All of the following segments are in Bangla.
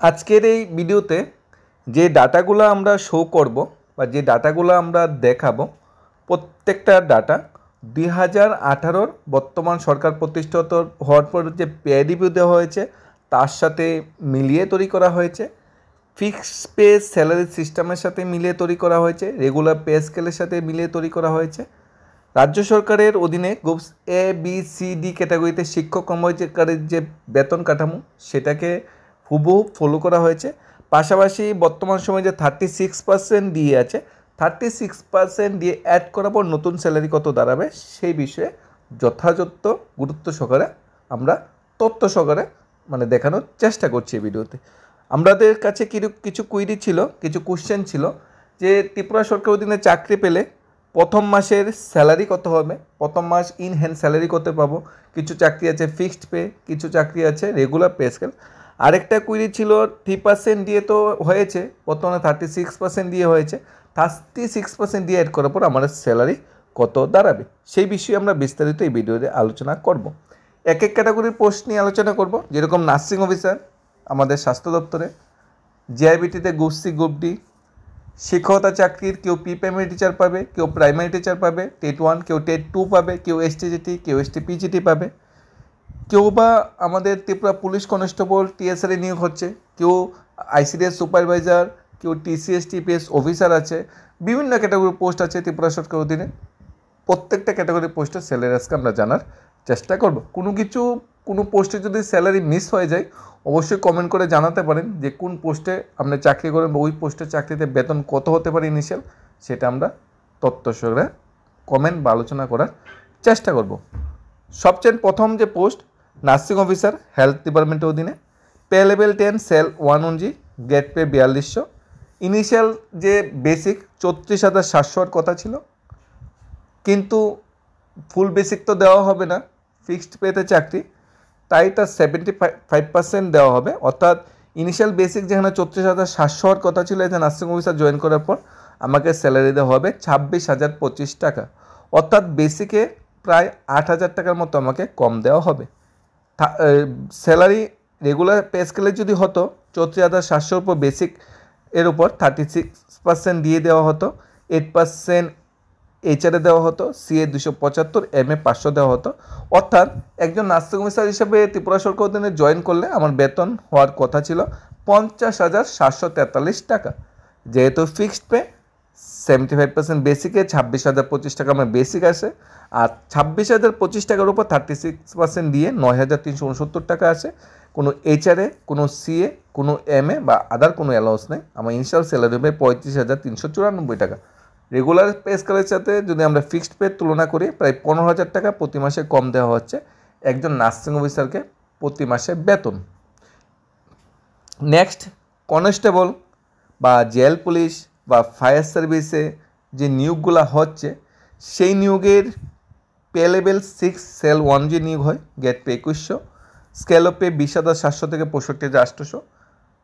আজকের এই ভিডিওতে যে ডাটাগুলো আমরা শো করব বা যে ডাটাগুলো আমরা দেখাবো প্রত্যেকটা ডাটা 2018 বর্তমান সরকার প্রতিষ্ঠিত হওয়ার পর যে পে রিভিউ দেওয়া হয়েছে তার সাথে মিলিয়ে তৈরি করা হয়েছে, ফিক্সড পে স্যালারি সিস্টেমের সাথে মিলিয়ে তৈরি করা হয়েছে, রেগুলার পে স্কেলের সাথে মিলিয়ে তৈরি করা হয়েছে। রাজ্য সরকারের অধীনে groups A B C D ক্যাটাগরিতে শিক্ষক কর্মচারীর যে বেতন কাঠামো সেটাকে হুবহু ফলো করা হয়েছে। পাশাপাশি বর্তমান সময়ে যে 36% দিয়ে আছে, 36% দিয়ে অ্যাড করার পর নতুন স্যালারি কত দাঁড়াবে সেই বিষয়ে যথাযথ গুরুত্ব সহকারে আমরা তথ্য সহকারে দেখানোর চেষ্টা করছি এই ভিডিওতে। আমাদের কাছে কিছু কুইরি ছিল, কিছু কোশ্চেন ছিল যে ত্রিপুরা সরকার অধীনে চাকরি পেলে প্রথম মাসের স্যালারি কত হবে, প্রথম মাস ইন হ্যান্ড স্যালারি কত পাবো, কিছু চাকরি আছে ফিক্সড পে, কিছু চাকরি আছে রেগুলার পে স্কেল। আরেকটা কুইরি ছিল 3% দিয়ে তো হয়েছে, বর্তমানে 36% দিয়ে হয়েছে, 36% দিয়ে অ্যাড করার পর আমাদের স্যালারি কত দাঁড়াবে সেই বিষয়ে আমরা বিস্তারিত এই ভিডিওতে আলোচনা করব। এক এক ক্যাটাগরির পোস্ট নিয়ে আলোচনা করব, যেরকম নার্সিং অফিসার আমাদের স্বাস্থ্য দপ্তরে, জিআইবিটিতে গ্রুপ সি গ্রুপ ডি, শিক্ষকতা চাকরির কেউ পি প্রাইমারি টিচার পাবে, কেউ প্রাইমারি টিচার পাবে, টেট 1, কেউ টেট 2 পাবে, কেউ এসটিজিটি, কেউ এসটিপিজিটি পাবে, কেউ বা আমাদের ত্রিপুরা পুলিশ কনস্টেবল টিএসআরে নিয়োগ হচ্ছে, কেউ আইসিডিএস সুপারভাইজার, কেউ টিসিএস টিপিএস অফিসার আছে, বিভিন্ন ক্যাটাগরির পোস্ট আছে ত্রিপুরা সরকার অধীনে। প্রত্যেকটা ক্যাটাগরির পোস্টের স্যালারি আজকে আমরা জানার চেষ্টা করব। কোনো পোস্টে যদি স্যালারি মিস হয়ে যায় অবশ্যই কমেন্ট করে জানাতে পারেন যে কোন পোস্টে আপনি চাকরি করেন বা ওই পোস্টের চাকরিতে বেতন কত হতে পারে ইনিশিয়াল, সেটা আমরা তথ্য সহকারে কমেন্ট বা আলোচনা করার চেষ্টা করব। সবচেয়ে প্রথম যে পোস্ট নার্সিং অফিসার হেলথ ডিপার্টমেন্টের অধীনে, pay level 10 cell 1 grade pay 4200, initial যে বেসিক 34,700 কথা ছিল, কিন্তু ফুল বেসিক তো দেওয়া হবে না, ফিক্সড পেতে চাকরি, তাই তার 75% দেওয়া হবে। অর্থাৎ ইনিশিয়াল বেসিক যেখানে 34,700 কথা ছিল, এই যে নার্সিং অফিসার জয়েন করার পর আমাকে স্যালারি দেওয়া হবে 26,025 টাকা, অর্থাৎ বেসিকে প্রায় 8,000 টাকার মতো আমাকে কম দেওয়া হবে। স্যালারি রেগুলার পে স্কেলে যদি হতো 34,700 উপর বেসিক এর উপর 36% দিয়ে দেওয়া হতো, 8% এইচআরে দেওয়া হতো, সিএ 275, এমএ 500 দেওয়া হতো। অর্থাৎ একজন নার্সিং অফিসার হিসেবে ত্রিপুরা সরকার অধীনে জয়েন করলে আমার বেতন হওয়ার কথা ছিল 50,743 টাকা। যেহেতু ফিক্সড পে 75% বেসিকে 26,025 টাকা আমার বেসিক আসে, আর 26,025 টাকার উপর 36% দিয়ে 9,369 টাকা আসে। কোনো এইচআরএ, কোনো সিএ, কোনো এমএ বা আদার কোনো অ্যালাউন্স নেই। আমার ইনিশিয়াল স্যালারি হবে 35,394 টাকা। রেগুলার পে স্কেলের সাথে যদি আমরা ফিক্সড পে তুলনা করি প্রায় 15,000 টাকা প্রতি মাসে কম দেওয়া হচ্ছে একজন নার্সিং অফিসারকে প্রতি মাসে বেতন। নেক্সট, কনস্টেবল বা জেল পুলিশ বা ফায়ার সার্ভিসে যে নিয়োগগুলো হচ্ছে সেই নিয়োগের পে লেভেল 6 সেল 1 নিয়োগ হয়, grade pay 2100, scale of pay 20,700 থেকে 65,800।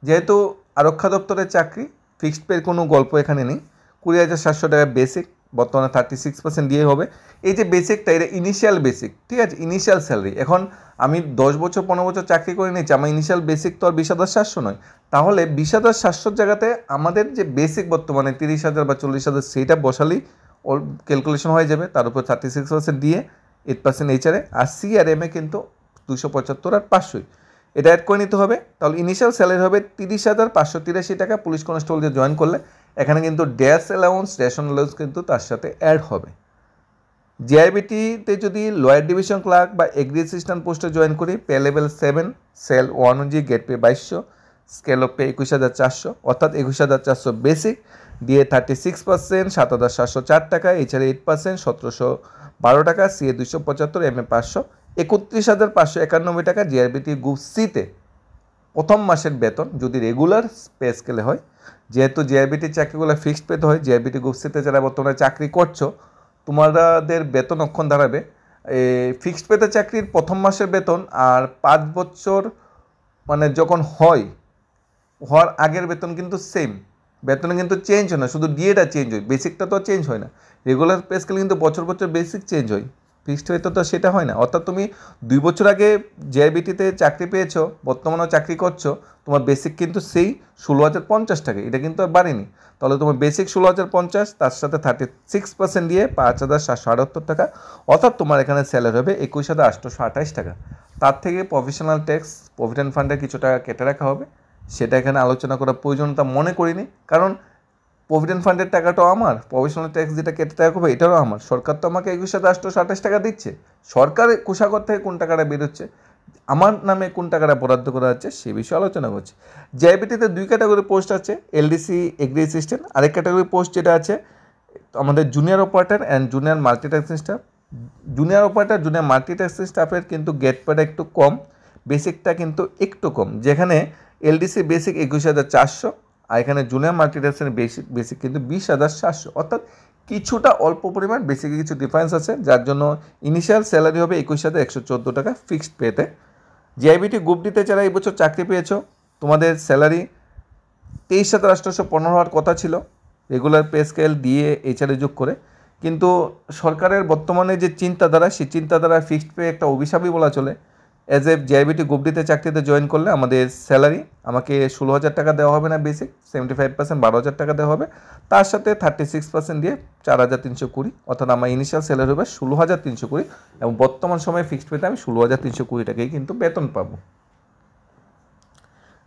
যেহেতু আরক্ষা দপ্তরের চাকরি, ফিক্সড পের কোনো গল্প এখানে নেই, 20,700 টাকা বেসিক, বর্তমানে 36% দিয়ে হবে। এই যে বেসিকটা এটা ইনিশিয়াল বেসিক, ঠিক আছে, ইনিশিয়াল স্যালারি। এখন আমি 10 বছর 15 বছর চাকরি করে নিয়েছি, আমার ইনিশিয়াল বেসিক তো আর 20,700 নয়, তাহলে 20,700 জায়গাতে আমাদের যে বেসিক বর্তমানে 30,000 বা 40,000 সেইটা বসালেই ওর ক্যালকুলেশন হয়ে যাবে। তার উপর 36% দিয়ে 8% এইচআরএ, আর সি আর এমএ কিন্তু 275 আর 500, এটা অ্যাড করে নিতে হবে। তাহলে ইনিশিয়াল স্যালারি হবে 30,583 টাকা পুলিশ কনস্টেবল যে জয়েন করলে। এখানে কিন্তু ড্যাশ অ্যালাউন্স, রেশন অ্যালাউন্স কিন্তু তার সাথে অ্যাড হবে। জিআইবিটিতে যদি লোয়ার ডিভিশন ক্লার্ক বা এগ্রি অ্যাসিস্ট্যান্ট পোস্টে জয়েন করি, pay level 7 cell 1 grade pay 2200, scale of pay 21,400, অর্থাৎ 21,400 বেসিক দিয়ে 36% 7,704 টাকা, এইচআরএ 8% 1,712 টাকা, সিএ 275, এমএ 500, 31,591 টাকা। জিআরবিটি গ্রুপ সিতে প্রথম মাসের বেতন যদি রেগুলার পে স্কেলে হয়, যেহেতু জিআরবিটির চাকরিগুলো ফিক্সড পেতে হয়, জিআরবিটি গ্রুপ সিতে যারা বর্তমানে চাকরি করছো তোমাদের বেতন অক্ষণ দাঁড়াবে ফিক্সড পেতে চাকরির প্রথম মাসের বেতন, আর 5 বছর যখন হওয়ার আগের বেতন কিন্তু সেম, বেতনে কিন্তু চেঞ্জ হয় না, শুধু ডিএটা চেঞ্জ হয়, বেসিকটা তো চেঞ্জ হয় না। রেগুলার পে স্কেলে কিন্তু বছর বছর বেসিক চেঞ্জ হয়, ফিক্সড পেতে তো সেটা হয় না। অর্থাৎ তুমি 2 বছর আগে জেআইবিটিতে চাকরি পেয়েছো, বর্তমানেও চাকরি করছো, তোমার বেসিক কিন্তু সেই 16,050 টাকা, এটা কিন্তু আর বাড়েনি। তাহলে তোমার বেসিক 16,050, তার সাথে 36% দিয়ে 5,778 টাকা, অর্থাৎ তোমার এখানে স্যালারি হবে 21,828 টাকা। তার থেকে প্রফেশনাল ট্যাক্স, প্রভিডেন্ট ফান্ডের কিছু টাকা কেটে রাখা হবে, সেটা এখানে আলোচনা করার প্রয়োজনীয়তা মনে করিনি। কারণ প্রভিডেন্ট ফান্ডের টাকাটাও আমার, প্রফেশনাল ট্যাক্স যেটা কেটে টাকা হবে এটাও আমার। সরকার তো আমাকে 21,828 টাকা দিচ্ছে, সরকার কোষাগার থেকে কোন টাকাটা বেরোচ্ছে, আমার নামে কোন টাকাটা বরাদ্দ করা যাচ্ছে সে বিষয়ে আলোচনা করছি। জেআইবিটিতে 2 ক্যাটাগরি পোস্ট আছে, এলডিসি এগ্রি অ্যাসিস্ট্যান্ট, আরেক ক্যাটাগরি পোস্ট যেটা আছে আমাদের junior operator and junior multitasking staff. Junior operator, junior multitasking স্টাফের কিন্তু গেট পেটা একটু কম, বেসিকটা কিন্তু একটু কম, যেখানে এলডিসি বেসিক 21,400 আর এখানে জুনিয়র মাল্টিটাস্কিং বেসিক কিন্তু 20,700, অর্থাৎ কিছুটা অল্প পরিমাণ বেসিকে কিছু ডিফারেন্স আছে, যার জন্য ইনিশিয়াল স্যালারি হবে 21,114 টাকা ফিক্সড পেতে। জেআইবিটি গ্রুপ ডিতে যারা এই বছর চাকরি পেয়েছো, তোমাদের স্যালারি 23,815 হওয়ার কথা ছিল রেগুলার পে স্কেল দিয়ে এইচআরএ যোগ করে, কিন্তু সরকারের বর্তমানে যে চিন্তাধারা, সেই চিন্তাধারা ফিক্সড পে একটা অভিশাপই বলা চলে। অ্যাজ এ জেআইবিটি গ্রুপ ডিতে চাকরিতে জয়েন করলে আমাদের স্যালারি আমাকে 16,000 টাকা দেওয়া হবে না বেসিক, 75% 12,000 টাকা দেওয়া হবে, তার সাথে 36% দিয়ে 4,320, অর্থাৎ আমার ইনিশিয়াল স্যালারি হবে 16,320 এবং বর্তমান সময়ে ফিক্সড পেতে আমি 16,320 টাকাই কিন্তু বেতন পাবো।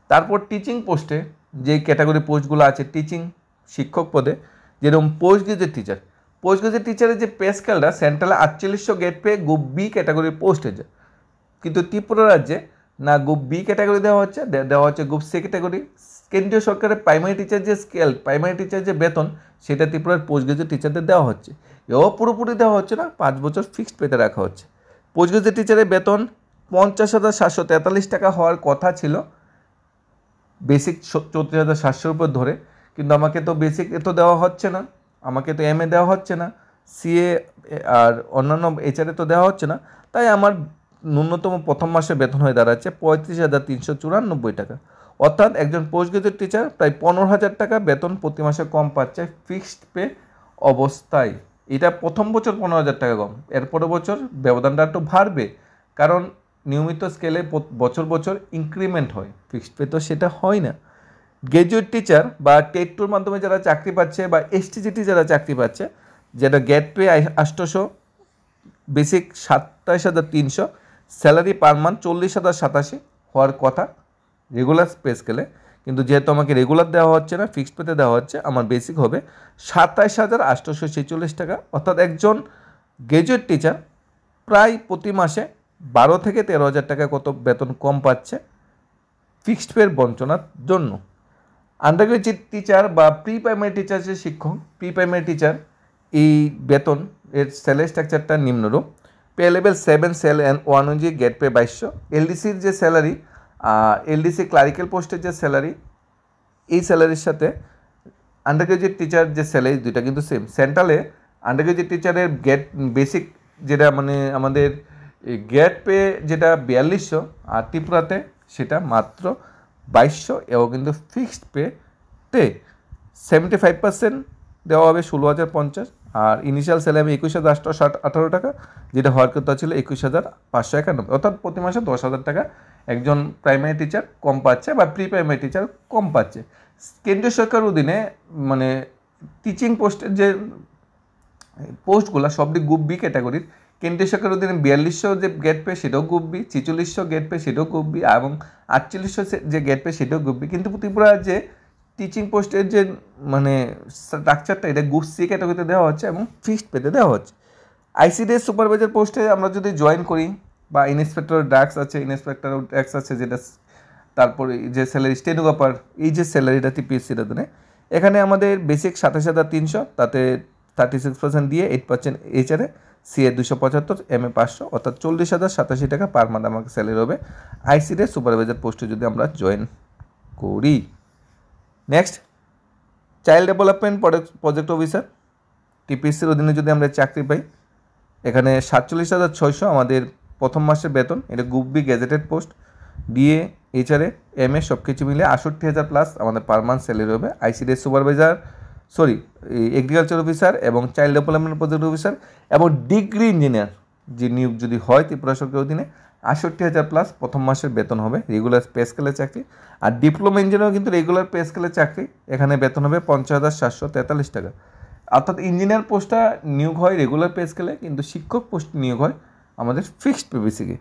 তারপর টিচিং পোস্টে যে ক্যাটাগরি পোস্টগুলো আছে, টিচিং শিক্ষক পদে, যেরকম post graduate teacher, post graduate টিচারের যে পে স্কেলটা সেন্ট্রালে 4800 গেট পে গ্রুপ বি ক্যাটাগরির পোস্ট হয়েছে, কিন্তু ত্রিপুরা রাজ্যে না গ্রুপ বি ক্যাটাগরি দেওয়া হচ্ছে, দেওয়া হচ্ছে গ্রুপ সি ক্যাটাগরি। কেন্দ্রীয় সরকারের প্রাইমারি টিচার যে স্কেল, প্রাইমারি টিচার যে বেতন, সেটা ত্রিপুরার পোস্ট গ্রাজুয়েট টিচারদের দেওয়া হচ্ছে। এও পুরোপুরি দেওয়া হচ্ছে না, 5 বছর ফিক্সড পেতে রাখা হচ্ছে। পোস্ট গ্রাজুয়েট টিচারের বেতন 50,743 টাকা হওয়ার কথা ছিল, বেসিক 34,700 উপর ধরে, কিন্তু আমাকে তো বেসিক এত দেওয়া হচ্ছে না, আমাকে তো এমএ দেওয়া হচ্ছে না, সিএ আর অন্যান্য এইচআরএ তো দেওয়া হচ্ছে না, তাই আমার ন্যূনতম প্রথম মাসে বেতন হয়ে দাঁড়াচ্ছে 35,394 টাকা। অর্থাৎ একজন পোস্ট গ্রাজুয়েট টিচার প্রায় 15,000 টাকা বেতন প্রতি মাসে কম পাচ্ছে ফিক্সড পে অবস্থায়। এটা প্রথম বছর 15,000 টাকা কম, এরপরের বছর ব্যবধানটা একটু বাড়বে, কারণ নিয়মিত স্কেলে বছর বছর ইনক্রিমেন্ট হয়, ফিক্সড পে তো সেটা হয় না। গ্র্যাজুয়েট টিচার বা টেট টুর মাধ্যমে যারা চাকরি পাচ্ছে বা এসটিজিটি যারা চাকরি পাচ্ছে, যেটা grade pay 800, basic 27,300, salary per month 40,087 হওয়ার কথা রেগুলার পে স্কেলে, কিন্তু যেহেতু আমাকে রেগুলার দেওয়া হচ্ছে না, ফিক্সড পেতে দেওয়া হচ্ছে, আমার বেসিক হবে 27,846 টাকা। অর্থাৎ একজন গ্র্যাজুয়েট টিচার প্রায় প্রতি মাসে 12 থেকে 13,000 টাকা কত বেতন কম পাচ্ছে ফিক্সড পের বঞ্চনার জন্য। আন্ডার গ্রাজুয়েট টিচার বা প্রি প্রাইমারি টিচার যে শিক্ষক, প্রি প্রাইমারি টিচার এই বেতন এর স্যালারি স্ট্রাকচারটা নিম্নরূপ। পে লেভেল 7 সেল অ্যান্ড 1 অনুযায়ী গেট পে 2200। এলডিসির যে স্যালারি, এলডিসি ক্লারিক্যাল পোস্টের যে স্যালারি, এই স্যালারির সাথে আন্ডার গ্রাজুয়েট টিচার যে স্যালারি, দুইটা কিন্তু সেম। সেন্ট্রালে আন্ডার গ্রাজুয়েট টিচারের গেট বেসিক যেটা মানে আমাদের গেট পে যেটা 4200, আর ত্রিপুরাতে সেটা মাত্র 2200, এবং কিন্তু ফিক্সড পেতে 75% দেওয়া হবে 16,050, আর ইনিশিয়াল স্যালারি 21,818 টাকা, যেটা হওয়ার কথা ছিল 21,591, অর্থাৎ প্রতি মাসে 10,000 টাকা একজন প্রাইমারি টিচার কম পাচ্ছে বা প্রি প্রাইমারি টিচার কম পাচ্ছে। কেন্দ্রীয় সরকার অধীনে মানে টিচিং পোস্টের যে পোস্টগুলো সবটি গ্রুপ বি ক্যাটাগরির, কেন্দ্রীয় সরকারের অধীনে 4200 যে গেট পে সেটাও গ্রুপ বি, 4600 গেট পে সেটাও গ্রুপ বি, এবং 4800 যে গেট পে সেটাও গ্রুপ বি। কিন্তু ত্রিপুরা যে টিচিং পোস্টের যে মানে স্ট্রাকচারটা, এটা গ্রুপ সি ক্যাটাগরিতে দেওয়া হচ্ছে এবং ফিক্সড পেতে দেওয়া হচ্ছে। আইসিডিএস সুপারভাইজার পোস্টে আমরা যদি জয়েন করি, বা ইন্সপেক্টর ড্রাগস আছে, ইন্সপেক্টর ড্রাগস আছে যেটা, তারপরে যে স্যালারি স্টেনোগ্রাফার, এই যে স্যালারিটা টিপিএসসির অধীনে, এখানে আমাদের বেসিক 27,300, তাতে 36% দিয়ে 8% এইচআরএ, সিএ 275, এমএ 500, অর্থাৎ 40,087 টাকা পার মান্থ আমাকে স্যালারি হবে আইসিডিএস সুপারভাইজার পোস্টে যদি আমরা জয়েন করি। Next, child development project officer, টিপিএসসির অধীনে যদি আমরা চাকরি পাই, এখানে 47,600 আমাদের প্রথম মাসের বেতন, এটা group B gazetted post, DA HRA MA সব কিছু মিলে 68,000 প্লাস আমাদের পার মান্থ স্যালারি হবে। আইসিডিএস সুপারভাইজার, এগ্রিকালচার অফিসার এবং চাইল্ড ডেভেলপমেন্ট প্রজেক্ট অফিসার এবং ডিগ্রি ইঞ্জিনিয়ার, যে নিয়োগ যদি হয় ত্রিপুরা সরকারের অধীনে ৬৮,০০০ প্লাস প্রথম মাসের বেতন হবে, রেগুলার পে স্কেলের চাকরি। আর ডিপ্লোমা ইঞ্জিনিয়ারও কিন্তু রেগুলার পে স্কেলের চাকরি, এখানে বেতন হবে ৫০,৭৪৩ টাকা। অর্থাৎ ইঞ্জিনিয়ার পোস্টটা নিয়োগ হয় রেগুলার পে স্কেলে, কিন্তু শিক্ষক পোস্ট নিয়োগ হয় আমাদের ফিক্সড পে বেসিকে।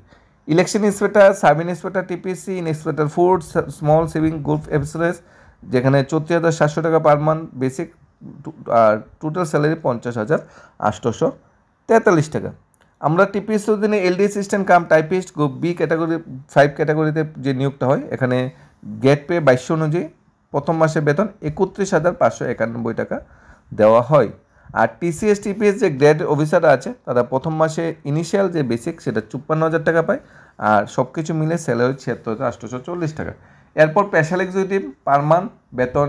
Election inspector, sub inspector TPC, inspector food, small saving group FSS, যেখানে ৩৪,৭০০ টাকা পার মান্থ বেসিক, আর টোটাল স্যালারি ৫০,৮43 টাকা। আমরা টিপিএস অধীনে LD assistant cum typist group B category 5 ক্যাটাগরিতে যে নিয়োগটা হয়, এখানে গেট পে ২২০০ অনুযায়ী প্রথম মাসের বেতন ৩১,৫৯১ টাকা দেওয়া হয়। আর টিসিএস টিপিএস যে গ্রেড অফিসার আছে তারা প্রথম মাসে ইনিশিয়াল যে বেসিক সেটা ৫৪,০০০ টাকা পায়, আর সব কিছু মিলে স্যালারি ৭৬,৮৪০ টাকা। এরপর স্পেশাল এক্সিকিউটিভ পার মান্থ বেতন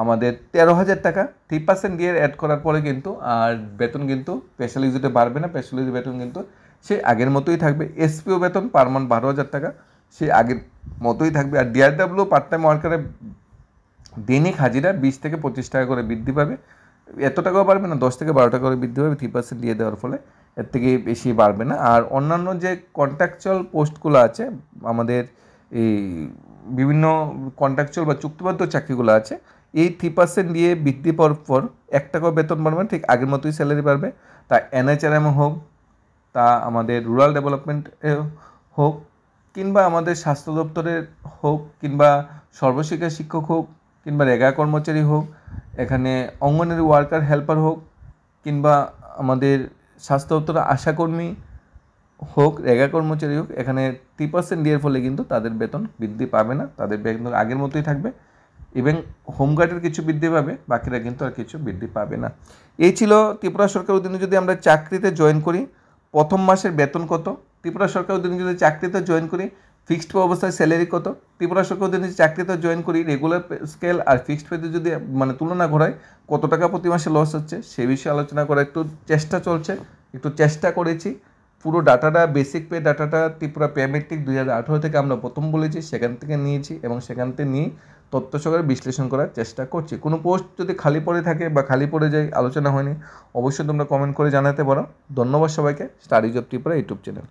আমাদের ১৩,০০০ টাকা, 3% দিয়ে অ্যাড করার পরে কিন্তু আর বেতন কিন্তু স্পেশাল এক্সিকিউটিভ বাড়বে না, স্পেশাল এক্সিকিউটিভ বেতন কিন্তু সেই আগের মতোই থাকবে। এসপিও বেতন পার মান্থ ১২,০০০ টাকা, সেই আগের মতোই থাকবে। আর ডিআরডব্লিউ পার্ট টাইম ওয়ার্কারের দৈনিক হাজিরা ২০ থেকে ২৫ টাকা করে বৃদ্ধি পাবে, এত টাকাও বাড়বে না, ১০ থেকে ১২ টাকা করে বৃদ্ধি পাবে 3% দিয়ে দেওয়ার ফলে, এর থেকে বেশি বাড়বে না। আর অন্যান্য যে কন্ট্রাকচুয়াল পোস্টগুলো আছে আমাদের, এই বিভিন্ন কন্ট্রাকচুয়াল বা চুক্তিবদ্ধ চাকরিগুলো আছে, এই 3% দিয়ে বৃদ্ধি পাওয়ার পর ১ টাকাও বেতন বাড়বে, ঠিক আগের মতোই স্যালারি বাড়বে। তা এনএচআরএম হোক, তা আমাদের রুরাল ডেভেলপমেন্ট হোক, কিংবা আমাদের স্বাস্থ্য দপ্তরের হোক, কিংবা সর্বশিক্ষা শিক্ষক হোক, কিংবা রেগা কর্মচারী হোক, এখানে অঙ্গনওয়াড়ি ওয়ার্কার হেল্পার হোক, কিংবা আমাদের স্বাস্থ্য দপ্তরের আশাকর্মী হোক, রেগা কর্মচারী হোক, এখানে 3% দেওয়ার ফলে কিন্তু তাদের বেতন বৃদ্ধি পাবে না, তাদের বেতন আগের মতোই থাকবে। ইভেন হোমগার্ডের কিছু বৃদ্ধি পাবে, বাকিরা কিন্তু আর কিছু বৃদ্ধি পাবে না। এই ছিল ত্রিপুরা সরকার অধীনে যদি আমরা চাকরিতে জয়েন করি প্রথম মাসের বেতন কত, ত্রিপুরা সরকার অধীনে যদি চাকরিতে জয়েন করি ফিক্সড পে অবস্থায় স্যালারি কত, ত্রিপুরা সরকার অধীনে চাকরিতে জয়েন করি রেগুলার স্কেল আর ফিক্সড পেতে যদি মানে তুলনা করায় কত টাকা প্রতি মাসে লস হচ্ছে সে বিষয়ে আলোচনা করার একটু চেষ্টা চলছে, একটু চেষ্টা করেছি। পুরো ডাটাটা বেসিক পে ডাটাটা ত্রিপুরা পে মেট্রিক ২০১৮ থেকে আমরা প্রথম বলেছি, সেখান থেকে নিয়েছি এবং সেখান থেকে নিয়ে তথ্য সহকারে বিশ্লেষণ করার চেষ্টা করছি। কোনো পোস্ট যদি খালি পড়ে থাকে বা খালি পড়ে যায়, আলোচনা হয়নি, অবশ্যই তোমরা কমেন্ট করে জানাতে পারো। ধন্যবাদ সবাইকে। Studies of Tripura YouTube channel.